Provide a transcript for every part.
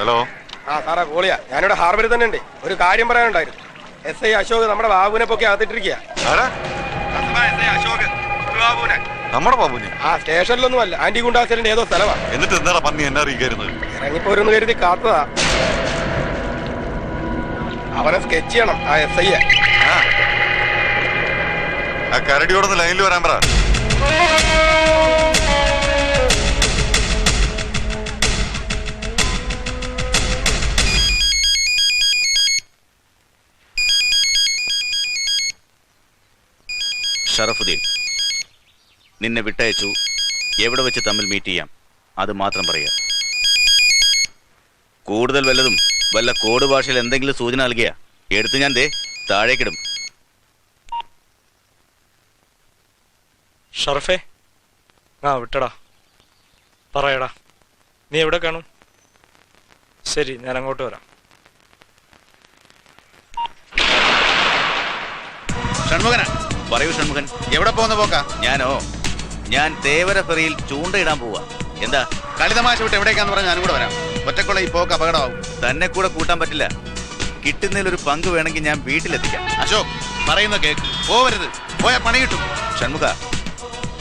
Hello. ആ Sarah കോളിയാ, ഞാനിവിടെ ഹാർബറിൽ തന്നെ ഉണ്ട്. ഒരു കാര്യം പറയാനുണ്ടായിരുന്നു. SI അശോക് നമ്മുടെ ബാബുവിനെ പൊക്കി അകത്തിട്ടിരിക്കുക. നമ്മുടെ ബാബുവിനെ ആ സ്റ്റേഷനിലൊന്നും അല്ല, ആന്റി ഗുണ്ടാസിന്റെ ഏതോ സ്ഥലമാണ്. എന്നിട്ട് എന്താ പന്നി എന്നെ അറിയിക്കായിരുന്നത്? ഇറങ്ങിപ്പോരെന്ന് കരുതി കാത്തതാ. അവനെ സ്കെച്ച് ചെയ്യണം ആ SI. ആ കരടിയോടൊന്ന് ലൈനിൽ വരാൻ പറ. ഷറഫുദ്ദീൻ, നിന്നെ വിട്ടയച്ചു. എവിടെ വെച്ച് തമ്മിൽ മീറ്റ് ചെയ്യാം അത് മാത്രം പറയുക. കൂടുതൽ വല്ലതും വല്ല കോഡ് ഭാഷയിൽ എന്തെങ്കിലും സൂചന നൽകിയ എടുത്ത് ഞാൻ താഴേക്കിടും. ഷറഫേ, ആ വിട്ടടാ, പറയടാ, നീ എവിടെ കാണും? ശരി, ഞാൻ അങ്ങോട്ട് വരാം. ഷൺമുഖനാ, പറയൂ ഷൺമുഖൻ, എവിടെ പോകുന്ന പോക്കാ? ഞാൻ തേവര ഫെറിയിൽ ചൂണ്ടയിടാൻ പോവാ. എന്താ കളിതമാശ വിട്ട് എവിടേക്കാന്ന് പറഞ്ഞാൽ ഞാനും കൂടെ വരാം. ഒറ്റക്കുള്ള ഈ പോക്ക് അപകടമാവും. തന്നെ കൂടെ കൂട്ടാൻ പറ്റില്ല. കിട്ടുന്നതിലൊരു പങ്ക് വേണമെങ്കിൽ ഞാൻ വീട്ടിലെത്തിക്കാം. അശോക്, പറയുന്ന കേക്ക്. പോവരുത്, പോയാൽ പണി കിട്ടും. ഷൺമുഖ,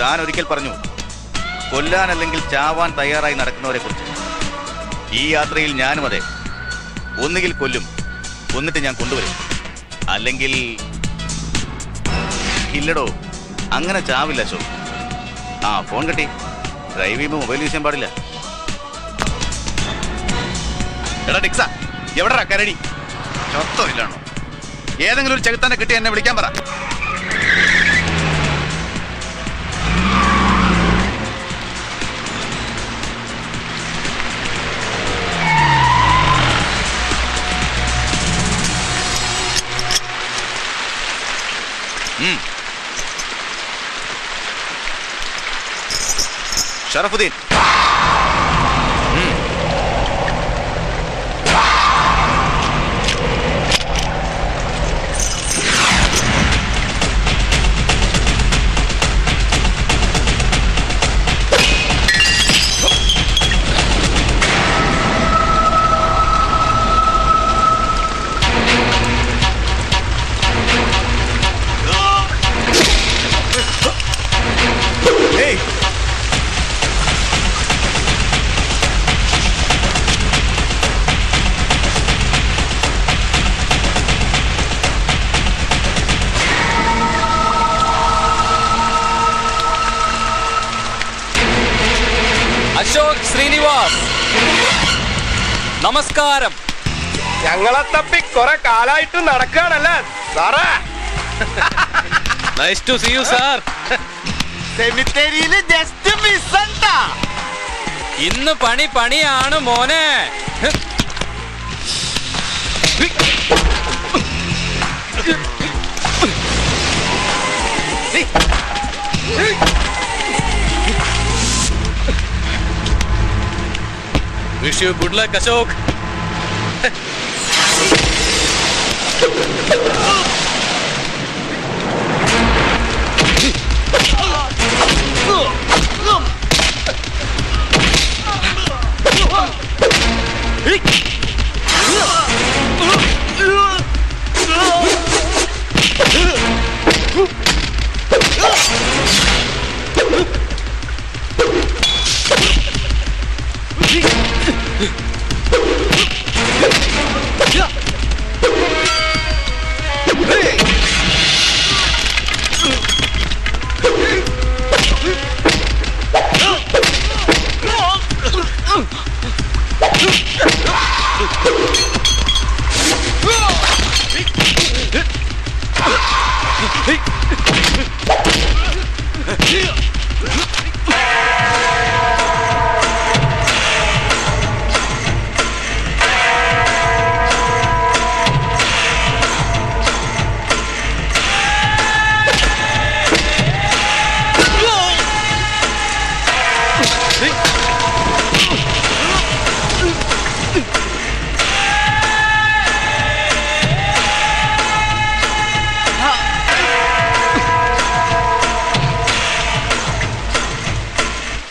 താൻ ഒരിക്കൽ പറഞ്ഞു കൊല്ലാനല്ലെങ്കിൽ ചാവാൻ തയ്യാറായി നടക്കുന്നവരെ കുറിച്ച്. ഈ യാത്രയിൽ ഞാനും അതെ. ഒന്നുകിൽ കൊല്ലും, കൊന്നിട്ട് ഞാൻ കൊണ്ടുവരും. അല്ലെങ്കിൽ ഇല്ലടോ, അങ്ങനെ ചാവില്ല അശോക്. ആ ഫോൺ കെട്ടി. ഡ്രൈവ് ചെയ്യുമ്പോൾ മൊബൈൽ യൂസ് ചെയ്യാൻ പാടില്ല. എടാ ഡിക്സ, എവിടെടാ കരടി? ചൊത്തോ ഇല്ലാണോ? ഏതെങ്കിലും ഒരു ചെകുത്താനെ കിട്ടി എന്നെ വിളിക്കാൻ പറ. ഷറഫുദ്ദീൻ, അശോക് ശ്രീനിവാസ്, നമസ്കാരം. ഞങ്ങളെ തപ്പി കുറെ കാലായിട്ട് നടക്കുകയാണല്ലേ സാറേ? Nice to see you sir. ഇന്ന് പണിയാണ് മോനെ. Wish you good luck, Ashok.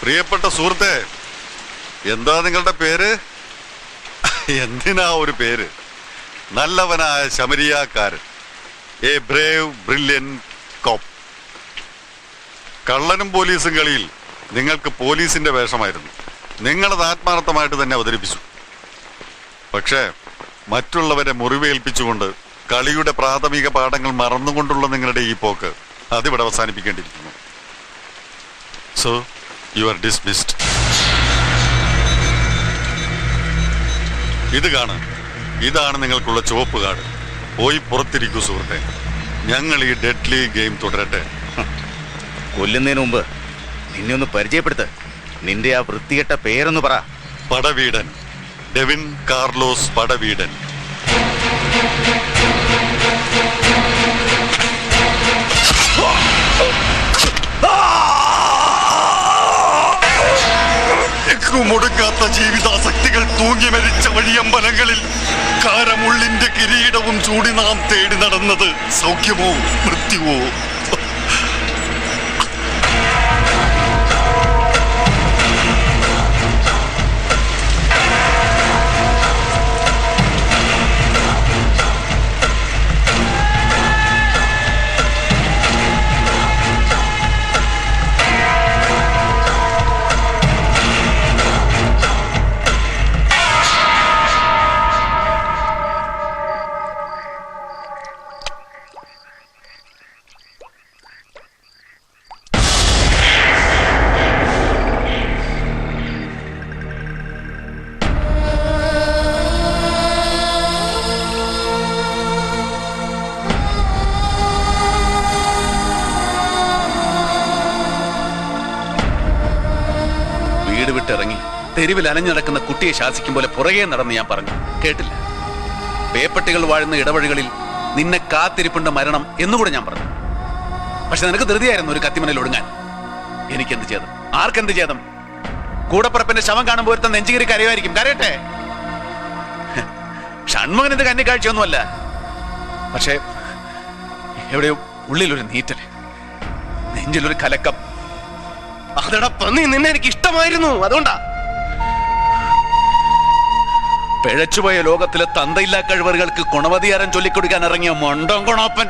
പ്രിയപ്പെട്ട സുഹൃത്തെ, എന്താ നിങ്ങളുടെ പേര്? എന്തിനാ ഒരു പേര്? നല്ലവനായ ശമരിയാക്കാരൻ, എ ബ്രേവ് ബ്രില്യൻ കോപ്പ്. കള്ളനും പോലീസും കളിയിൽ നിങ്ങൾക്ക് പോലീസിന്റെ വേഷമായിരുന്നു. നിങ്ങളത് ആത്മാർത്ഥമായിട്ട് തന്നെ അവതരിപ്പിച്ചു. പക്ഷേ മറ്റുള്ളവരെ മുറിവേൽപ്പിച്ചുകൊണ്ട് കളിയുടെ പ്രാഥമിക പാഠങ്ങൾ മറന്നുകൊണ്ടുള്ള നിങ്ങളുടെ ഈ പോക്ക് അതിവിടെ അവസാനിപ്പിക്കേണ്ടിയിരിക്കുന്നു. So you are dismissed. ഇത് കാണാൻ, ഇതാണ് നിങ്ങൾക്കുള്ള ചുവപ്പ് കാർഡ്. പോയി പുറത്തിരിക്കൂ സുഹൃത്തെ. ഞങ്ങൾ ഈ ഡെഡ്ലി ഗെയിം തുടരട്ടെ. കൊല്ലുന്നതിന് മുമ്പ് നിന്നെ ഒന്ന് പരിചയപ്പെടുത്ത്. നിന്റെ ആ വൃത്തികെട്ട പേരൊന്ന് പറ. പടവീടൻ, ഡെവിൻ കാർലോസ് പടവീടൻ. മുടുക്കാത്ത ജീവിതാസക്തികൾ തൂങ്ങി മരിച്ച വഴിയമ്പലങ്ങളിൽ കാരമുള്ളിന്റെ കിരീടവും ചൂടി നാം തേടി നടന്നത് സൗഖ്യമോ മൃത്യുവോ? വീട് വിട്ടിറങ്ങി തെരുവിൽ അലഞ്ഞു നടക്കുന്ന കുട്ടിയെ ശാസിക്കും പോലെ പുറകെ നടന്ന് ഞാൻ പറഞ്ഞു. കേട്ടില്ല. പേപ്പട്ടികൾ വാഴുന്ന ഇടവഴികളിൽ നിന്നെ കാത്തിരിപ്പുണ്ട് മരണം എന്നുകൂടെ ഞാൻ പറഞ്ഞു. പക്ഷെ നിനക്ക് ധൃതിയായിരുന്നു ഒരു കത്തിമനയിൽ ഒടുങ്ങാൻ. എനിക്കെന്ത് ചെയ്തം? ആർക്കെന്ത് ചെയ്തം? കൂടപ്പുറപ്പിന്റെ ശവം കാണുമ്പോൾ ഒരുത്തൻ നെഞ്ചുകീറി കരയുമായിരിക്കും. കരയട്ടെ. ഷൺമുഖനിന്റെ കന്നിക്കാഴ്ചയൊന്നുമല്ല. പക്ഷേ എവിടെയോ ഉള്ളിലൊരു നീറ്റല്, നെഞ്ചിലൊരു കലക്കം. അതെടാ പന്നി, നിന്നെ എനിക്ക് ഇഷ്ടമായിരുന്നു, അതുകൊണ്ടാ. പിഴച്ചുപോയ ലോകത്തിലെ തന്തയില്ലാ കഴിവറുകൾക്ക് ഗുണവധിയാരം ചൊല്ലിക്കൊടുക്കാൻ ഇറങ്ങിയ മൊണ്ടം കൊണോപ്പൻ.